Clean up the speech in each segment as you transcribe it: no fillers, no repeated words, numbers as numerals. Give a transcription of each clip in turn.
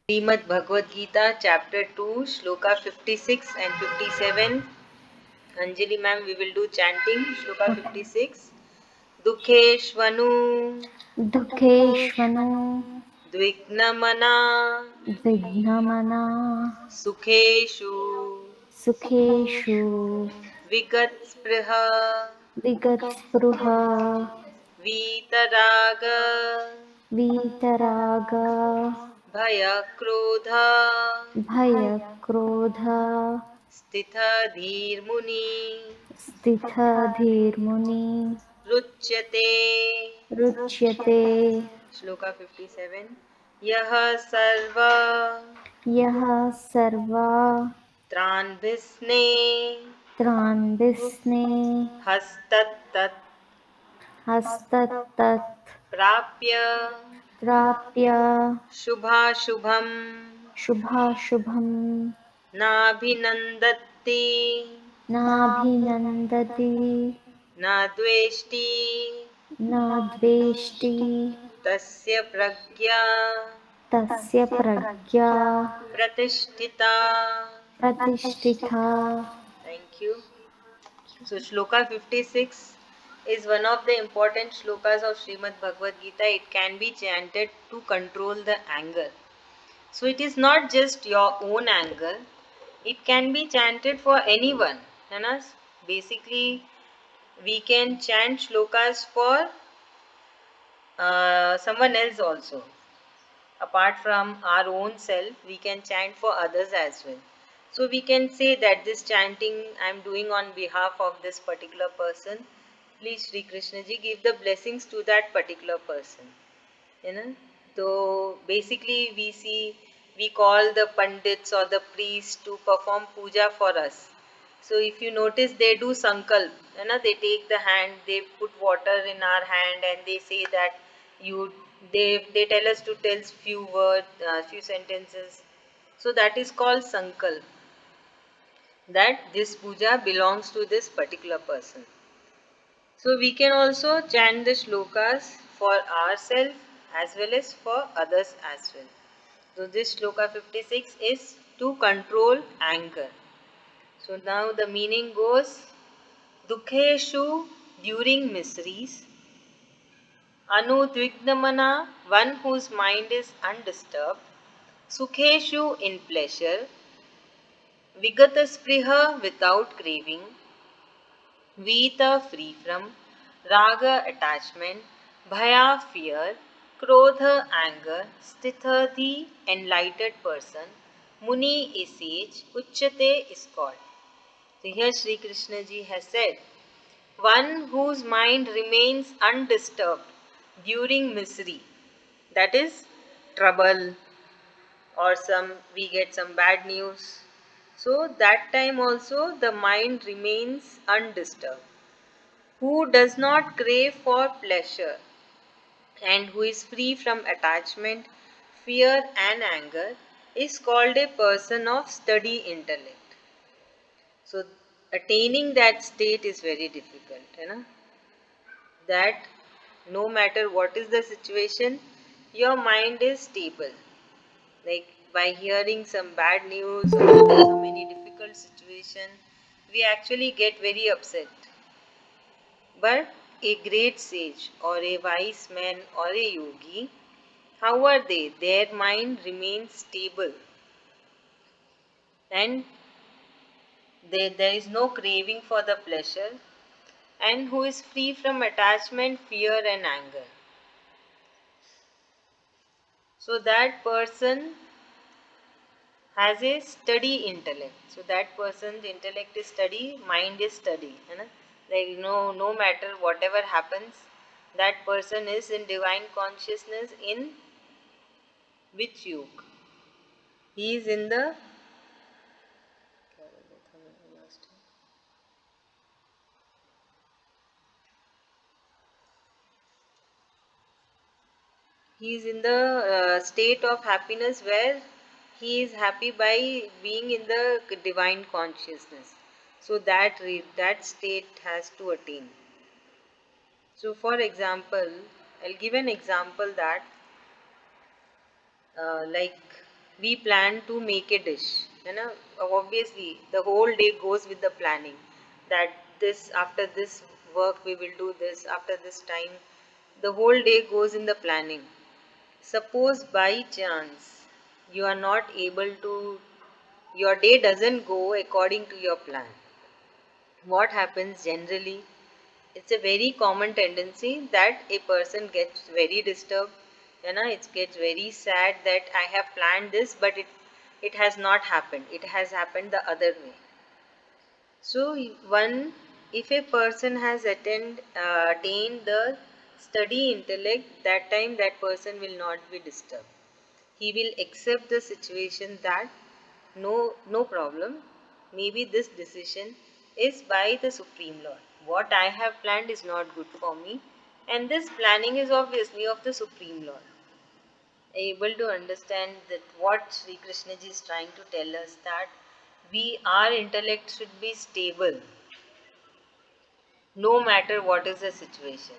Srimad Bhagwad Gita, chapter 2, sloka 56 and 57. Anjali ma'am, we will do chanting. Sloka 56. Dukheshvanu, दुःखेष्वनु Dvignamana, विघ्नमना Sukheshu, सुखेषु Vigat Spriha, विगतस्पृहा Vitaraga, वीतराग Bhaya Krodha, भयक्रोध Stitha Dhir Muni, स्थितधीर्मुनि Ruchyate. रुच्यते Shloka 57. Yaha sarva यः सर्वा tranbhisne त्रान्बिस्ने hastat tat हस्ततत् prapya प्राप्य shubhashubham शुभाशुभम् nabhinandati नाभिनन्दति na dveshti न द्वेष्टि tasya pragya तस्य प्रज्ञा pratishtita. प्रतिष्ठिता. Thank you. So Shloka 56 is one of the important shlokas of Srimad Bhagwad Gita. It can be chanted to control the anger. So it is not just your own anger. It can be chanted for anyone. है ना? Basically, we can chant shlokas for someone else also. Apart from our own self, we can chant for others as well. So we can say that this chanting I am doing on behalf of this particular person. Please Sri Krishna ji give the blessings to that particular person. You know? So basically we call the pandits or the priests to perform puja for us. So if you notice they do sankalp, they take the hand, they put water in our hand and they say that you they tell us to tell few words, few sentences. So that is called sankalp. That this puja belongs to this particular person. So we can also chant the shlokas for ourselves as well as for others as well. So this shloka 56 is to control anger. So now the meaning goes Dukheshu during miseries, Anudvignamana, one whose mind is undisturbed, Sukheshu in pleasure, Vigataspriha without craving, Vita free from, Raga attachment, Bhaya fear, Krodha anger, Stithadhi enlightened person, Muni is sage, Uchyate is called. So here Sri Krishna ji has said, one whose mind remains undisturbed during misery, that is trouble or we get some bad news. So that time also the mind remains undisturbed. Who does not crave for pleasure and who is free from attachment, fear and anger is called a person of steady intellect. So attaining that state is very difficult, that no matter what is the situation, your mind is stable. Like by hearing some bad news or some any difficult situation, we actually get very upset. But a great sage or a wise man or a yogi, how are they? Their mind remains stable and there is no craving for the pleasure, and who is free from attachment, fear and anger. So that person has a steady intellect. So that person's intellect is steady, mind is steady. Like no matter whatever happens, that person is in divine consciousness in which yug? He is in the he is in the state of happiness where he is happy by being in the divine consciousness. So that state has to attain. So for example, I'll give an example that like we plan to make a dish. You know, obviously the whole day goes with the planning, that this after this work we will do this, after this time the whole day goes in the planning. Suppose by chance you are not able to, your day doesn't go according to your plan, what happens generally? It's a very common tendency that a person gets very disturbed. You know, it gets very sad that I have planned this, but it has not happened. It has happened the other way. So, one, if a person has attained the study intellect, that time that person will not be disturbed. He will accept the situation that no problem, maybe this decision is by the Supreme Lord. What I have planned is not good for me, and this planning is obviously of the Supreme Lord. Able to understand that what Sri Krishna ji is trying to tell us, that we, our intellect should be stable no matter what is the situation.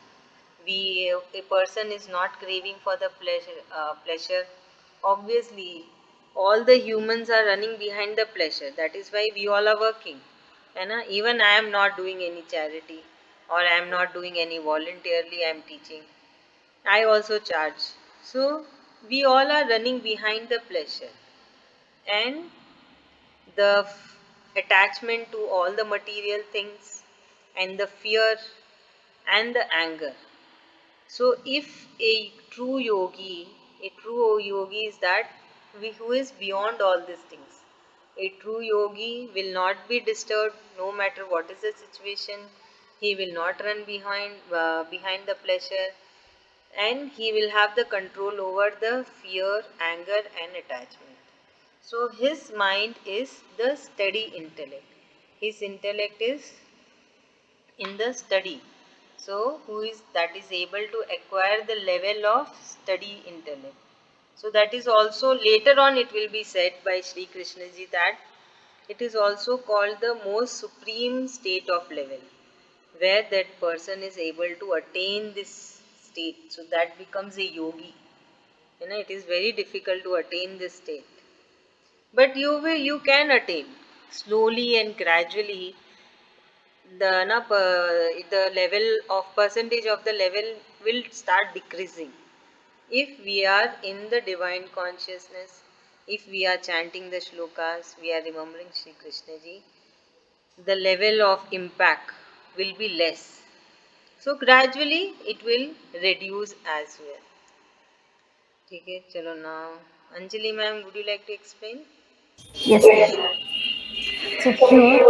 We, a person is not craving for the pleasure, obviously all the humans are running behind the pleasure, that is why we all are working. And even I am not doing any charity, or I am not doing any voluntarily, I am teaching, I also charge. So we all are running behind the pleasure, and the attachment to all the material things, and the fear and the anger. So, if a true yogi, a true yogi is that who is beyond all these things. A true yogi will not be disturbed no matter what is the situation. He will not run behind the pleasure, and he will have the control over the fear, anger, and attachment. So his mind is the steady intellect. His intellect is in the study. So who is that is able to acquire the level of study intellect. So that is also later on it will be said by Sri Krishna ji that it is also called the most supreme state of level, where that person is able to attain this state. So that becomes a yogi. You know, it is very difficult to attain this state. But you can attain slowly and gradually. The level of percentage of the level will start decreasing if we are in the divine consciousness. If we are chanting the shlokas, we are remembering Sri Krishna ji, the level of impact will be less, so gradually it will reduce as well. Okay, chalo now Anjali ma'am, would you like to explain? Yes, ma'am. So here,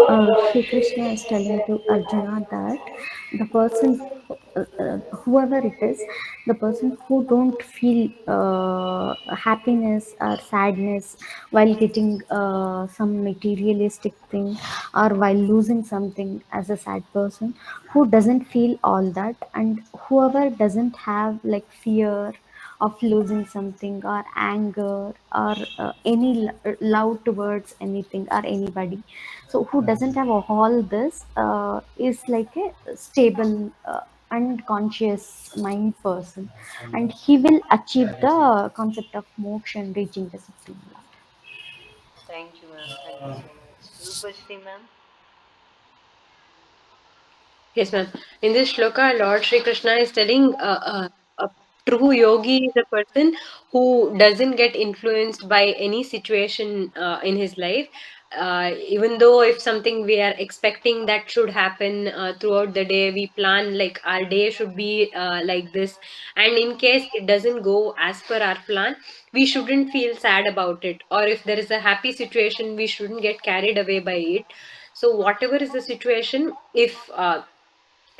Sri Krishna is telling to Arjuna that the person, whoever it is, the person who don't feel happiness or sadness while getting some materialistic thing, or while losing something as a sad person, who doesn't feel all that, and whoever doesn't have like fear of losing something, or anger, or any love towards anything or anybody, so who doesn't have all this is like a stable and conscious mind person, and he will achieve the concept of moksha and reaching the supreme lord. Thank you ma'am, thank you so much. Rupashri ma'am. Yes, ma'am. In this shloka, Lord Shri Krishna is telling a true yogi is a person who doesn't get influenced by any situation in his life. Even though if something we are expecting that should happen throughout the day, we plan like our day should be like this. And in case it doesn't go as per our plan, we shouldn't feel sad about it. Or if there is a happy situation, we shouldn't get carried away by it. So whatever is the situation, if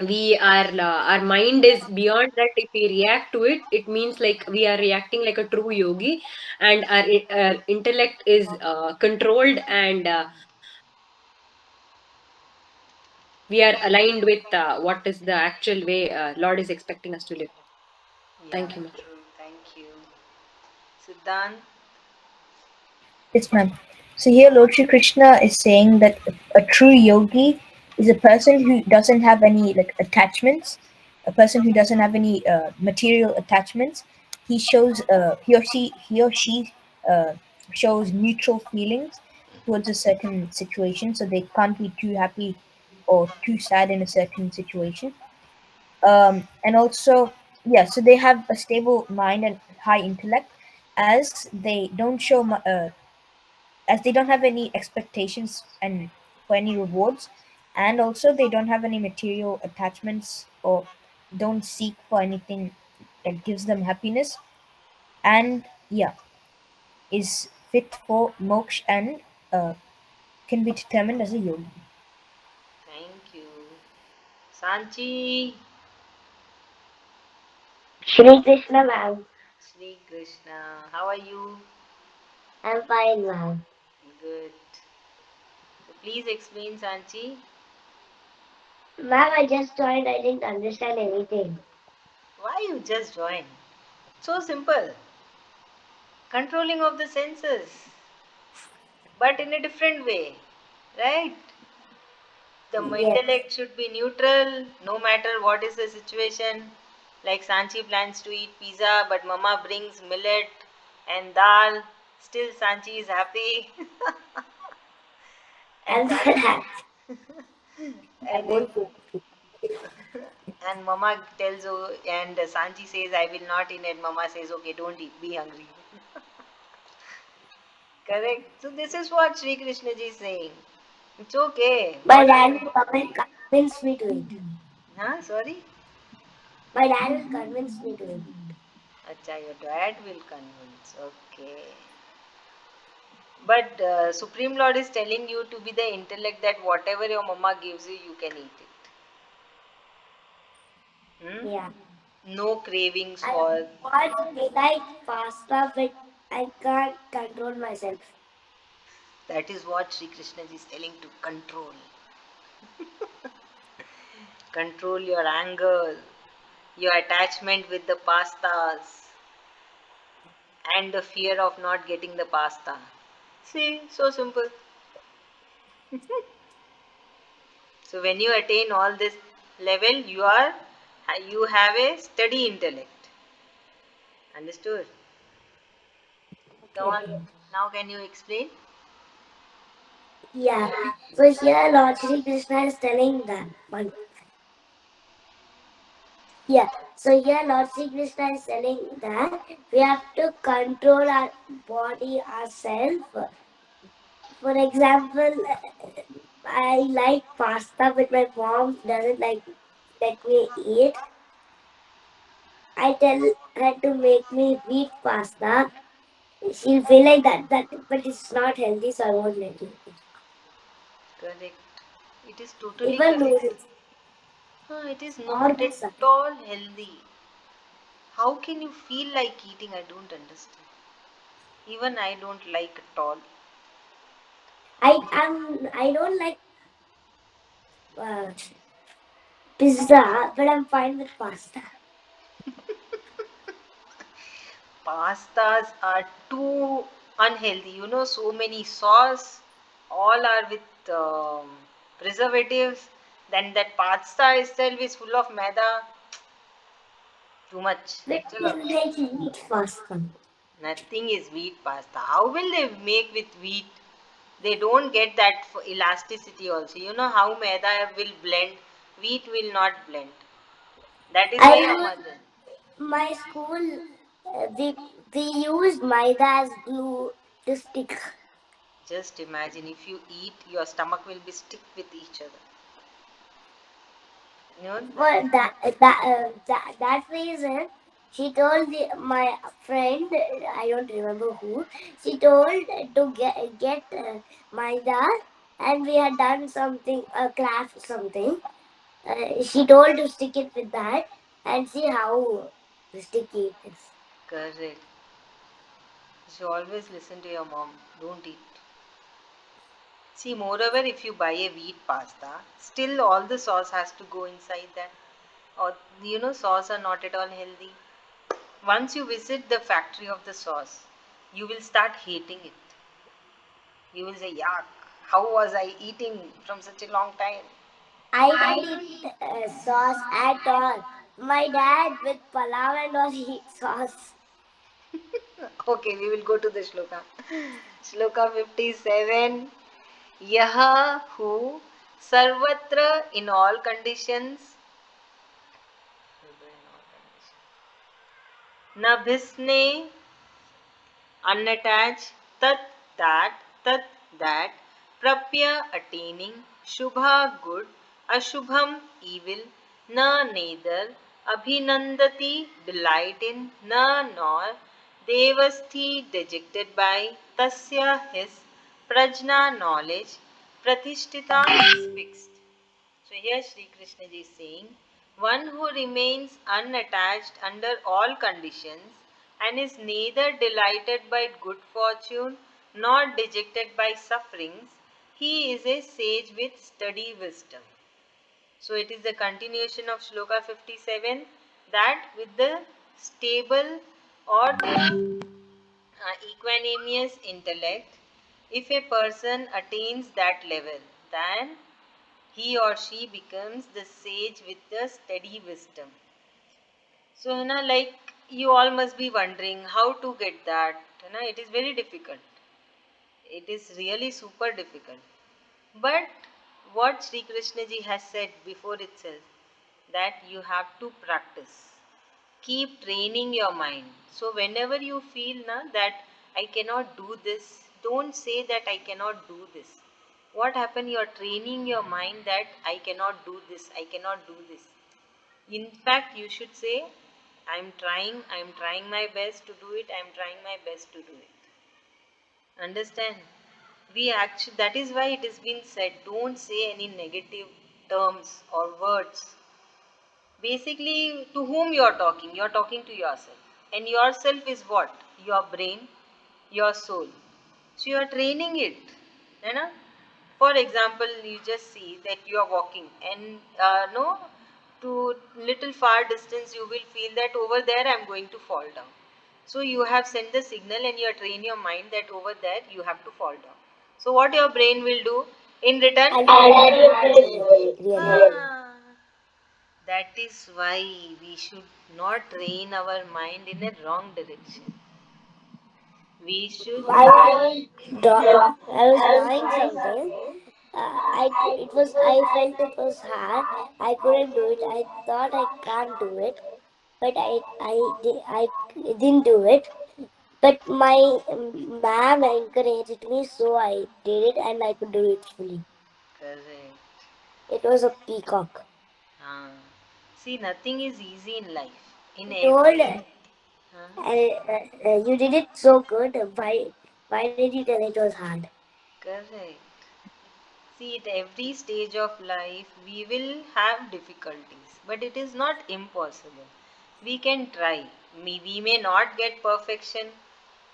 we are our mind is beyond that, if we react to it, it means like we are reacting like a true yogi, and our intellect is controlled, and we are aligned with what is the actual way Lord is expecting us to live. Yeah, Thank you, ma'am. true. Thank you. Siddhant. Yes, ma'am. So here Lord Shri Krishna is saying that a true yogi is a person who doesn't have any like attachments, a person who doesn't have any material attachments. He shows he or she uh, shows neutral feelings towards a certain situation, so they can't be too happy or too sad in a certain situation. And also, yeah, so they have a stable mind and high intellect, as they don't show as they don't have any expectations and for any rewards, and also they don't have any material attachments or don't seek for anything that gives them happiness, and yeah, is fit for moksha and can be determined as a yogi. Thank you. Sanchi, Shri Krishna, ma'am. Sri Krishna, how are you? I'm fine, ma'am. Good. So please explain, Sanchi. Ma'am, I just joined. I didn't understand anything. Why you just joined? So simple. Controlling of the senses, but in a different way, right? The Yes. intellect should be neutral no matter what is the situation. Like Sanchi plans to eat pizza, but Mama brings millet and dal. Still, Sanchi is happy. and I'm not happy. I and if, won't go. and Mama tells and Sanchi says, "I will not eat," and Mama says, "Okay, don't eat. Be hungry." Correct. So this is what Sri Krishna ji is saying. It's okay. My dad Whatever. will come and convince me to eat. Huh? Sorry? My dad will convince me to eat. Acha, your dad will convince. Okay. But Supreme Lord is telling you to be the intellect that whatever your mama gives you, you can eat it. Hmm? Yeah. No cravings I for. want to like pasta, but I can't control myself. That is what Sri Krishna ji is telling to control. Control your anger, your attachment with the pastas, and the fear of not getting the pasta. See, so simple. So when you attain all this level, you have a steady intellect. Understood? Come Okay. on. Now can you explain? Yeah. So here Lord Shri Krishna is telling that one. Yeah. So here Lord Shri Krishna is telling that we have to control our body ourselves. For example, I like pasta, but my mom doesn't like let me eat. I tell her to make me wheat pasta. She'll feel like but it's not healthy, so I won't let you eat. Correct. It is totally Even correct. noodles It is or not at pizza. all healthy. How can you feel like eating? I don't understand. Even I don't like at all. I don't like uh, pizza, but I'm fine with pasta. Pastas are too unhealthy. So many sauce, all are with preservatives. Then that pasta itself is full of maida. Too much. But Chalo. you like wheat pasta. Nothing is wheat pasta. How will they make with wheat? They don't get that elasticity also. You know how maida will blend, wheat will not blend. That is I why your remember mother. my school, we used maida as glue to stick. Just imagine if you eat, your stomach will be stick with each other. You know? For that reason, she told my friend, I don't remember who, she told to get maida, and we had done something, a craft something. She told to stick it with that and see how sticky it is. Correct. So always listen to your mom. Don't eat. See, moreover, if you buy a wheat pasta, still all the sauce has to go inside that. Or, sauce are not at all healthy. Once you visit the factory of the sauce, you will start hating it. You will say, yuck, how was I eating from such a long time? I don't eat sauce at all. My dad with palav and all eat sauce. Okay, we will go to the shloka. Shloka 57. Yaha who sarvatra in all conditions nabhisne unattached tat that prapya attaining shubha good ashubham evil na neither abhinandati delight in na nor devasti dejected by tasya his prajna knowledge pratishtita is fixed. So here Sri Krishna ji is saying, one who remains unattached under all conditions and is neither delighted by good fortune nor dejected by sufferings, he is a sage with steady wisdom. So it is the continuation of Shloka 57 that with the stable or the equanimous intellect, if a person attains that level, then he or she becomes the sage with the steady wisdom. So, like you all must be wondering how to get that. It is very difficult. It is really super difficult. But what Sri Krishna ji has said before itself, that you have to practice. Keep training your mind. So whenever you feel that I cannot do this, don't say that I cannot do this. What happened? You are training your mind that I cannot do this, I cannot do this. In fact, you should say, I'm trying my best to do it, I'm trying my best to do it. Understand? We actually, that is why it has been said, don't say any negative terms or words. Basically, to whom you are talking? You are talking to yourself. And yourself is what? Your brain, your soul. So you are training it. You know? For example, you just see that you are walking and no, to little far distance you will feel that over there I am going to fall down. So you have sent the signal and you are train your mind that over there you have to fall down. So what your brain will do in return? I'll try to do it really. Ah, that is why we should not train our mind in a wrong direction. We should. I was I was drawing something. I felt it was hard. I couldn't do it. I thought I can't do it, but I didn't do it. But my ma'am encouraged me, so I did it and I could do it fully. Correct. It was a peacock. Ah. See, nothing is easy in life. In I told every. Huh? you did it so good. Why did you tell it was hard? Correct. See, at every stage of life, we will have difficulties, but it is not impossible. We can try. We may not get perfection.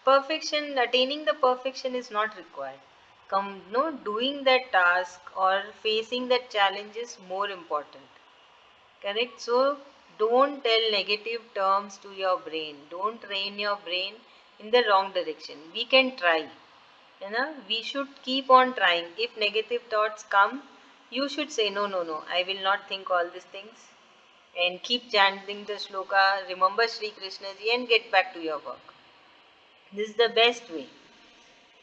Perfection, attaining the perfection is not required. No, doing that task or facing that challenge is more important. Correct? So, don't tell negative terms to your brain. Don't train your brain in the wrong direction. We can try. We should keep on trying. If negative thoughts come, you should say, no, no, no, I will not think all these things. And keep chanting the sloka, remember Sri Krishna ji, and get back to your work. This is the best way.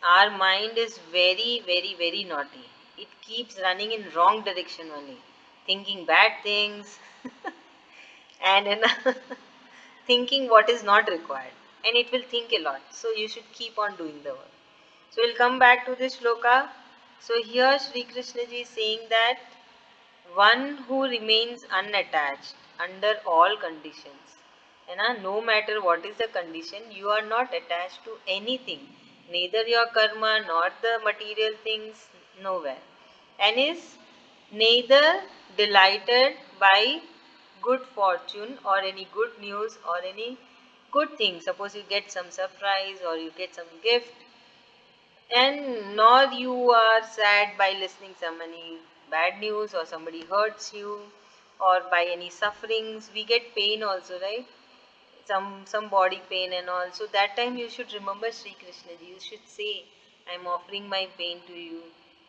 Our mind is very, very, very naughty. It keeps running in wrong direction only. Thinking bad things, and thinking what is not required, and it will think a lot, so you should keep on doing the work. So we'll come back to this shloka. So here Sri Krishna ji is saying that one who remains unattached under all conditions, no matter what is the condition, you are not attached to anything, neither your karma nor the material things, nowhere, and is neither delighted by good fortune or any good news or any good thing. Suppose you get some surprise or you get some gift, and nor you are sad by listening some any bad news or somebody hurts you, or by any sufferings. We get pain also, right? Some body pain and all. So that time you should remember Sri Krishna ji. You should say, I am offering my pain to you.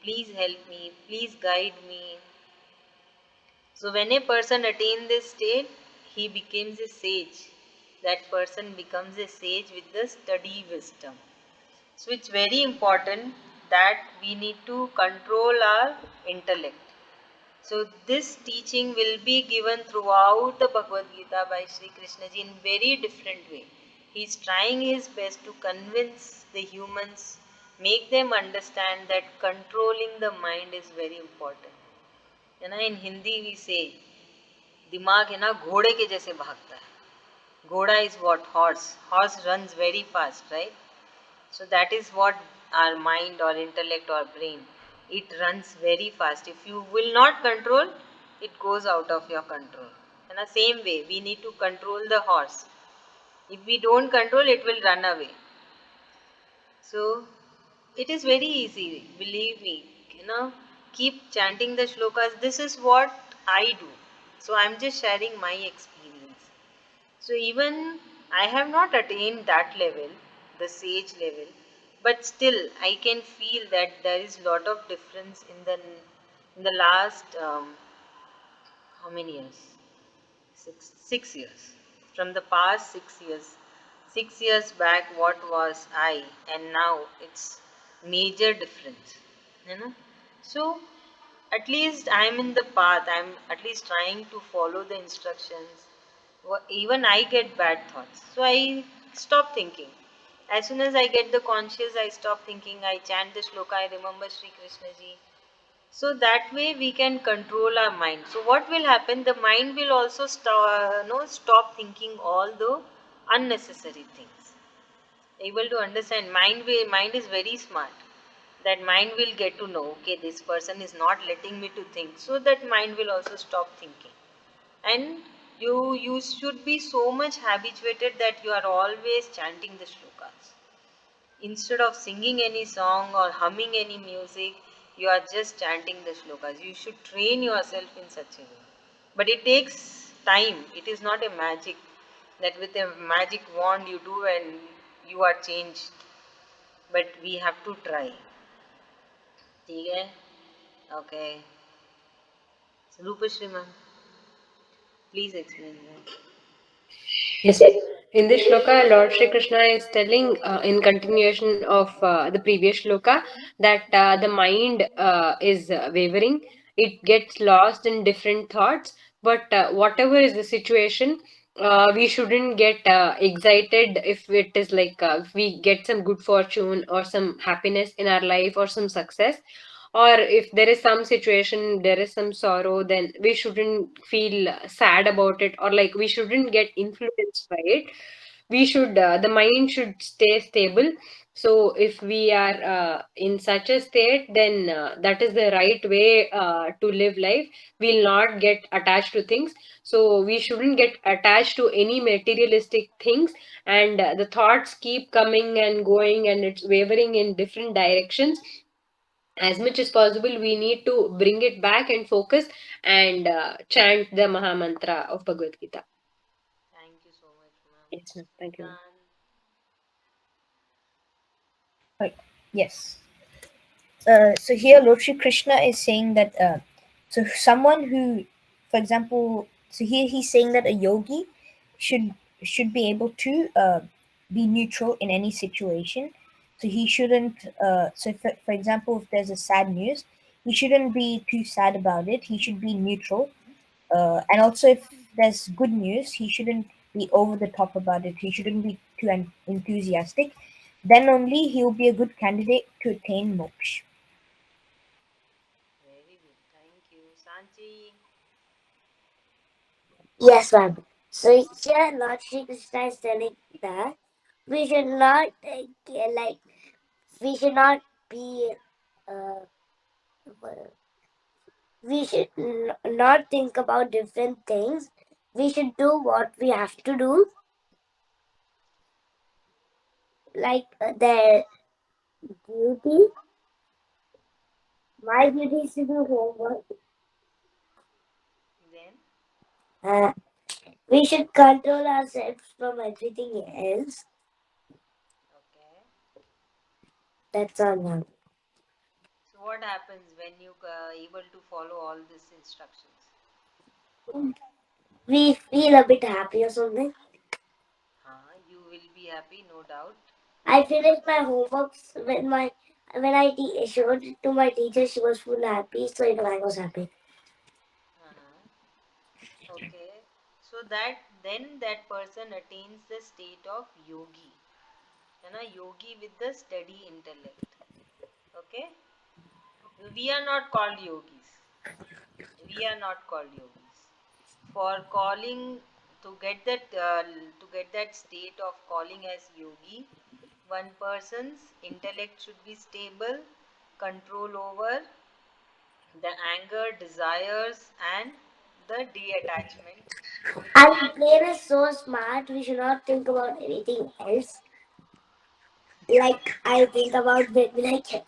Please help me. Please guide me. So when a person attains this state, he becomes a sage that person becomes a sage with the study wisdom. So it's very important that we need to control our intellect. So this teaching will be given throughout the Bhagavad Gita by Sri Krishna ji in very different way. He is trying his best to convince the humans, make them understand that controlling the mind is very important. है ना, in Hindi we say दिमाग है ना घोड़े के जैसे भागता है. घोड़ा is what? Horse runs very fast, right? So that is what our mind or intellect or brain. It runs very fast. If you will not control, it goes out of your control. In the same way, we need to control the horse. If we don't control, it will run away. So it is very easy, believe me. Keep chanting the shlokas. This is what I do. So I'm just sharing my experience. So even I have not attained that level, the sage level, but still I can feel that there is lot of difference in the last how many years? 6 years. From the past 6 years. 6 years back, what was I, and now it's major difference. You know, so at least I'm in the path. I'm at least trying to follow the instructions. Even I get bad thoughts, so I stop thinking. As soon as I get the conscious, I stop thinking. I chant the shloka. I remember Sri Krishna ji. So that way we can control our mind. So what will happen? The mind will also stop, no, stop thinking all the unnecessary things. Able to understand. Mind is very smart. That mind will get to know. Okay, this person is not letting me to think. So that mind will also stop thinking. And you should be so much habituated that you are always chanting the shlokas. Instead of singing any song or humming any music, you are just chanting the shlokas. You should train yourself in such a way. But it takes time. It is not a magic that with a magic wand you do and you are changed. But we have to try. ठीक है? Okay. So, Rupashri ma'am, please explain that. Yes. In this shloka, Lord Shri Krishna is telling, in continuation of the previous shloka, that the mind is wavering. It gets lost in different thoughts, but whatever is the situation, we shouldn't get excited if it is like if we get some good fortune or some happiness in our life or some success, or if there is some situation, there is some sorrow, then we shouldn't feel sad about it, or like we shouldn't get influenced by it. We should the mind should stay stable. So if we are in such a state, then that is the right way to live life. We'll not get attached to things. So we shouldn't get attached to any materialistic things, and the thoughts keep coming and going and it's wavering in different directions. As much as possible, we need to bring it back and focus and chant the Maha Mantra of Bhagavad Gita. Thank you so much, ma'am. Yes, ma'am. Thank you, ma'am. Done. Right. Yes. So here Lord Shri Krishna is saying that so someone who, for example, so here he's saying that a yogi should be able to be neutral in any situation. So he shouldn't. So for example, if there's a sad news, he shouldn't be too sad about it. He should be neutral. And also, if there's good news, he shouldn't be over the top about it. He shouldn't be too enthusiastic. Then only he will be a good candidate to attain moksha. Very good. Thank you. Sanchi. Yes, ma'am. So here Lord Shri Krishna is telling that we should not like we should not be uh, we should not think about different things. We should do what we have to do, like their duty. My duty is to do homework. Then. Uh, we should control ourselves from everything else. Okay. That's all, ma'am. So what happens when you able to follow all these instructions? We feel a bit happy or something. be happy, no doubt. I finished my homeworks when I showed it to my teacher. She was full happy, so even I was happy. Uh-huh. Okay. So that then that person attains the state of yogi. Yogi with the steady intellect. Okay. We are not called yogis. We are not called yogis. For calling to get that state of calling as yogi, one person's intellect should be stable, control over the anger, desires, and the detachment. Our brain is so smart. We should not think about anything else. Like I think about maybe like